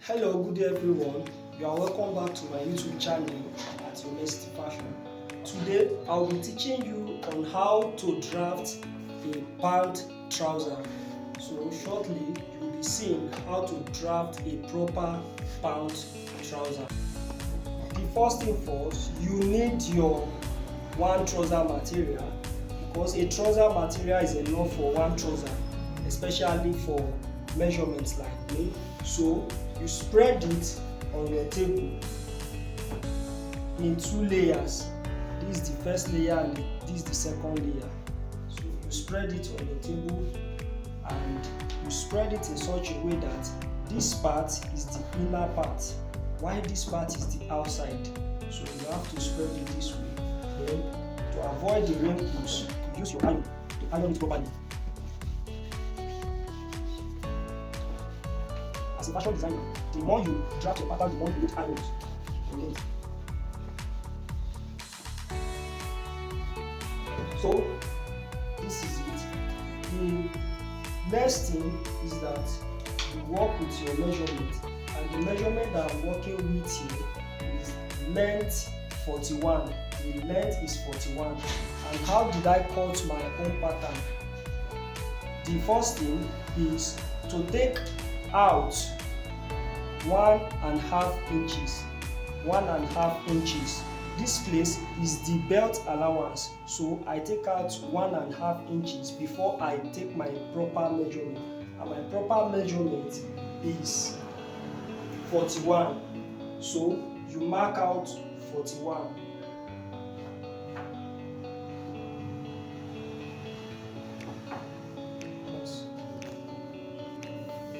Hello, good day everyone. You are welcome back to my YouTube channel at University Fashion. Today, I will be teaching you on how to draft a pant trouser. So shortly, you will be seeing how to draft a proper pant trouser. The first thing first, you need your one trouser material because a trouser material is enough for one trouser, especially for measurements like me. So you spread it on your table in two layers. This is the first layer and this is the second layer. So you spread it on your table and you spread it in such a way that this part is the inner part while this part is the outside. So you have to spread it this way. Then to avoid the wrinkles, you use your iron to iron it properly. As a fashion designer, the more you draft your pattern, the more you need irons. So this is it. The next thing is that you work with your measurement, and the measurement that I'm working with here is length 41. The length is 41. And how did I cut my own pattern? The first thing is to take out 1.5 inches. 1.5 inches. This place is the belt allowance, so I take out 1.5 inches before I take my proper measurement, and my proper measurement is 41. So you mark out 41.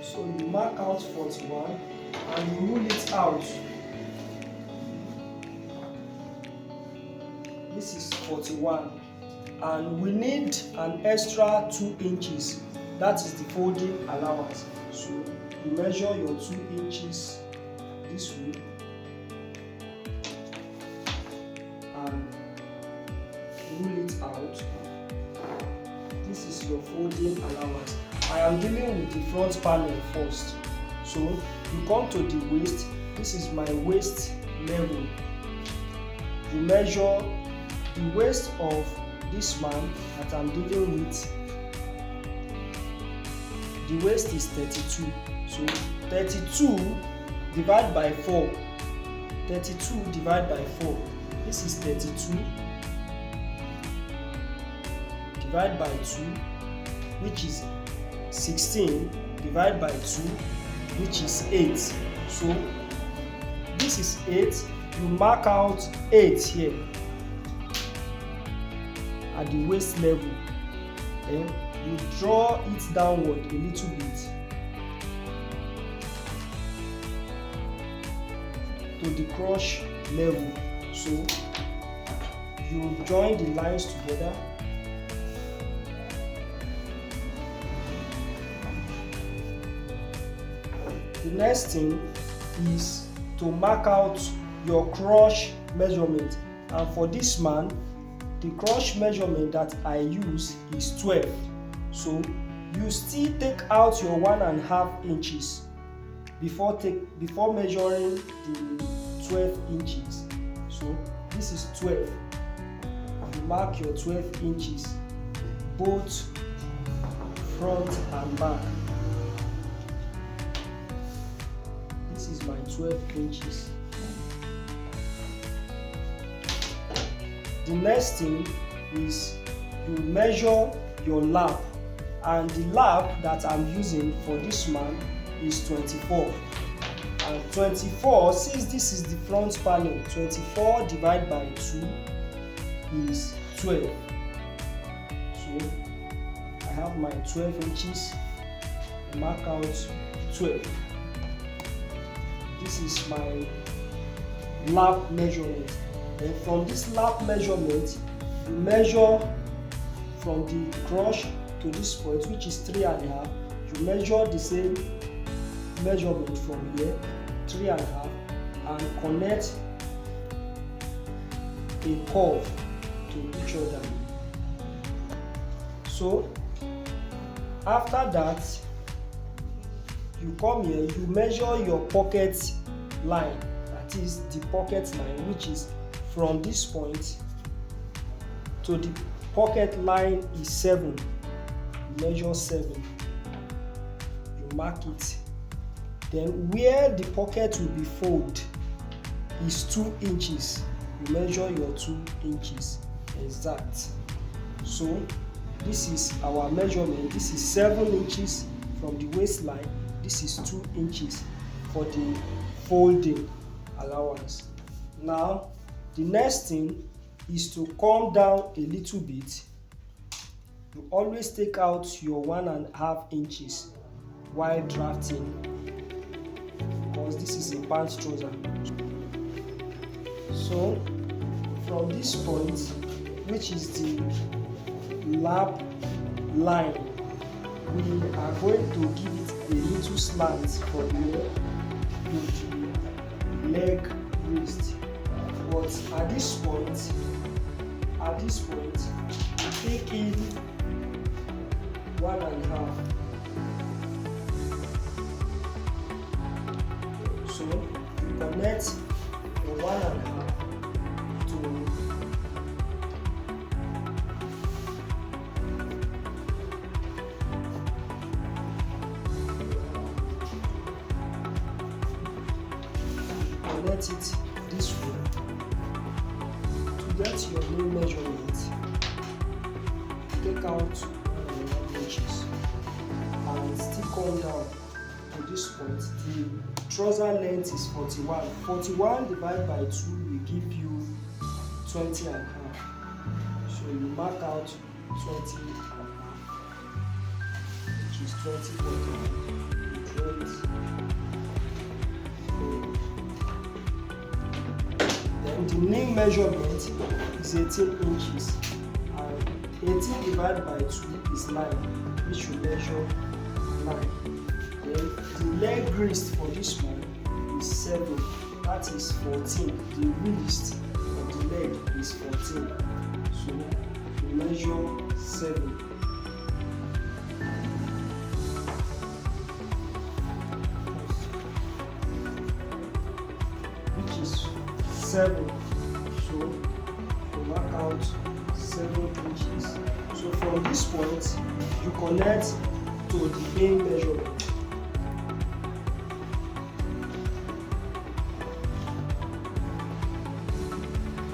So you mark out 41 and you rule it out. This is 41 and we need an extra 2 inches. That is the folding allowance. So you measure your 2 inches this way and rule it out. This is your folding allowance. I am dealing with the front panel first. So you come to the waist. This is my waist level. You measure the waist of this man that I'm dealing with. The waist is 32. So 32 divided by 4. 32 divided by 4. This is 32 divided by 2, which is 16 divided by 2, which is 8. So this is 8. You mark out 8 here at the waist level. Then you draw it downward a little bit to the crotch level. So you join the lines together. The next thing is to mark out your crotch measurement, and for this man the crotch measurement that I use is 12. So you still take out your 1.5 inches before measuring the 12 inches. So this is 12. You mark your 12 inches both front and back. This is my 12 inches. The next thing is you measure your lap, and the lap that I'm using for this man is 24. And 24, since this is the front panel, 24 divided by 2 is 12. So I have my 12 inches, mark out 12. This is my lap measurement. Then from this lap measurement, you measure from the crotch to this point, which is 3.5. You measure the same measurement from here, 3.5, and connect a curve to each other. So after that, you come here, you measure your pocket line, that is the pocket line, which is from this point to the pocket line is 7. You measure 7, you mark it. Then where the pocket will be folded is 2 inches. You measure your 2 inches exact. So this is our measurement. This is 7 inches from the waistline. This is 2 inches for the folding allowance. Now the next thing is to come down a little bit. You always take out your 1.5 inches while drafting, because this is a pant trouser. So from this point, which is the lap line, we are going to give it a little slant from here to the leg wrist. But at this point, take in 1.5. So you connect your 1.5 to connect it this way. To get your new measurement, take out 1.5 inches and still come down to this point. The trouser length is 41. 41 divided by 2 will give you 20.5. So you mark out 20.5, which is 20.5. You draw it. Then the new measurement is 18 inches. And 18 divided by 2 is 9, which will measure 9. Then the leg wrist for this one is 7, that is 14. The wrist of the leg is 14. So we measure 7. Which is 7. So we mark out 7 inches. So from this point, you connect to the main measurement.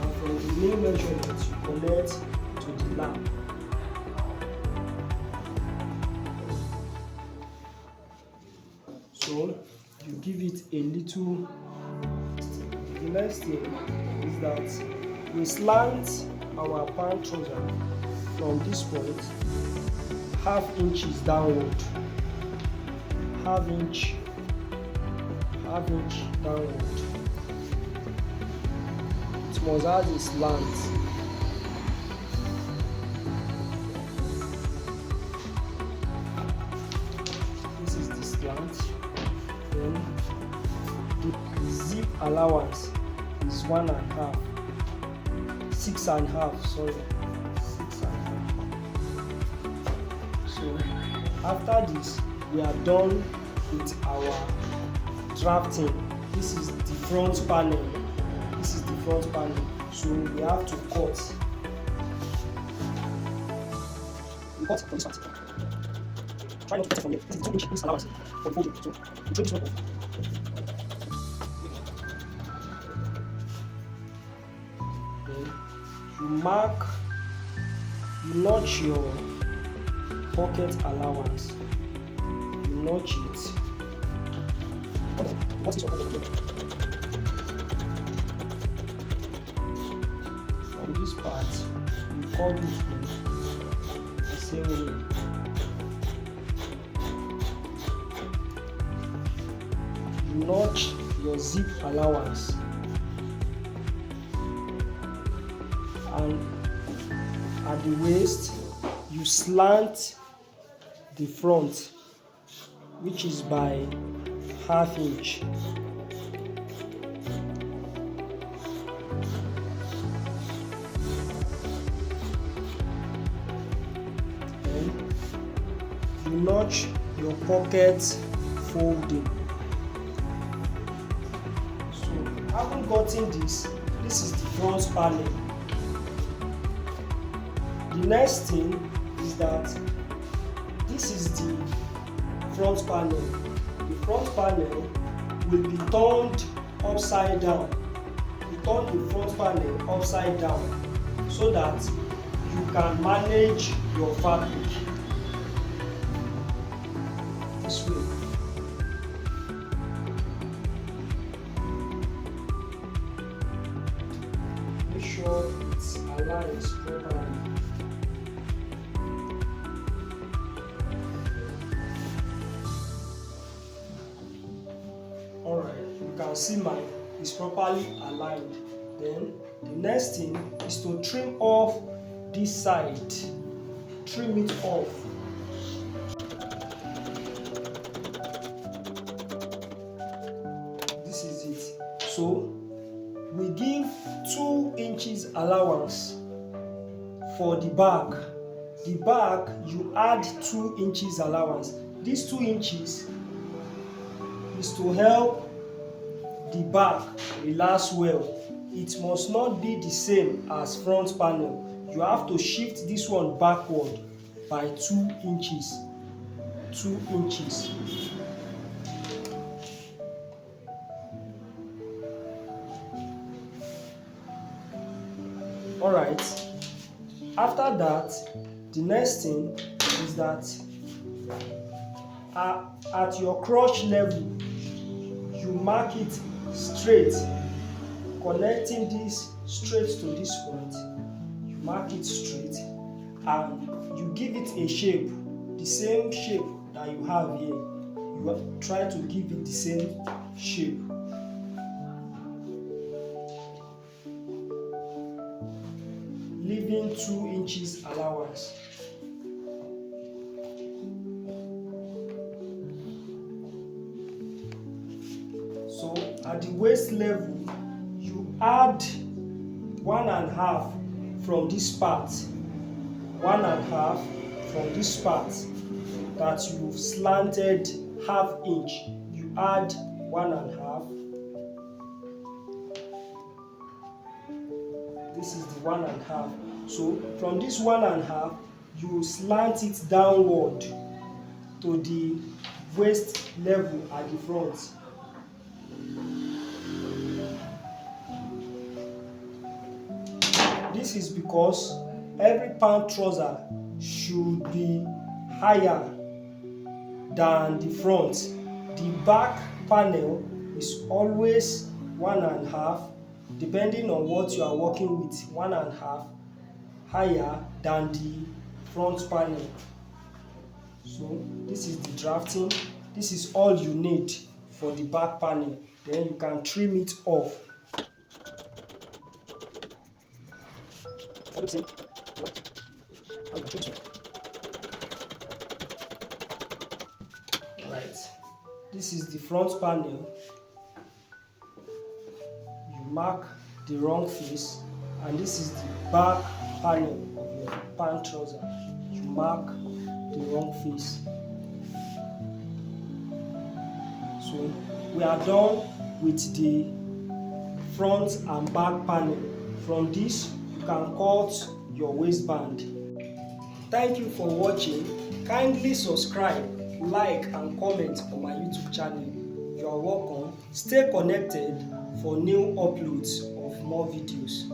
And from the main measurement, you connect to the lap. So you give it a little. The next thing is that we slant our pant trouser from this point ½ inches downward, ½ inch downward. It must have a slant. This is the slant. Then the zip allowance is 1.5, 6.5, sorry, 6.5. So after this, we are done with our drafting. This is the front panel. So we have to cut. We cut from this part. Try not to cut from here. This is 2 inch allowance for folding. So we throw this one off. Then you notch your pocket allowance. You notch it. What is your pocket? From this part, you cut this one the same way. You notch your zip allowance, and at the waist you slant the front, which is by ½ inch. Then you notch your pocket folding. So having gotten this is the front panel. The next thing is that this is the front panel. The front panel will be turned upside down. You turn the front panel upside down so that you can manage your fabric this way. Make sure it aligns properly. Alright, you can see mine is properly aligned. Then the next thing is to trim off this side. Trim it off. This is it. So we give 2 inches allowance for the back. The back, you add 2 inches allowance. These 2 inches is to help the back relax well. It must not be the same as front panel. You have to shift this one backward by 2 inches. 2 inches. Alright. After that, the next thing is that at your crotch level, you mark it straight, connecting this straight to this point. You mark it straight and you give it a shape, the same shape that you have here. You try to give it the same shape. Leaving 2 inches allowance. So at the waist level, you add 1.5 from this part. 1.5 from this part that you've slanted 1/2 inch. You add 1.5. This is the 1.5. So from this 1.5, you slant it downward to the waist level at the front. This is because every pant trouser should be higher than the front. The back panel is always 1.5, depending on what you are working with, 1.5 higher than the front panel. So this is the drafting. This is all you need for the back panel. Then you can trim it off. Right. This is the front panel. You mark the wrong face, and this is the back panel of your pant trouser. You mark the wrong face. So we are done with the front and back panel. From this, you can cut your waistband. Thank you for watching. Kindly subscribe, like and comment on my YouTube channel. You are welcome. Stay connected for new uploads of more videos.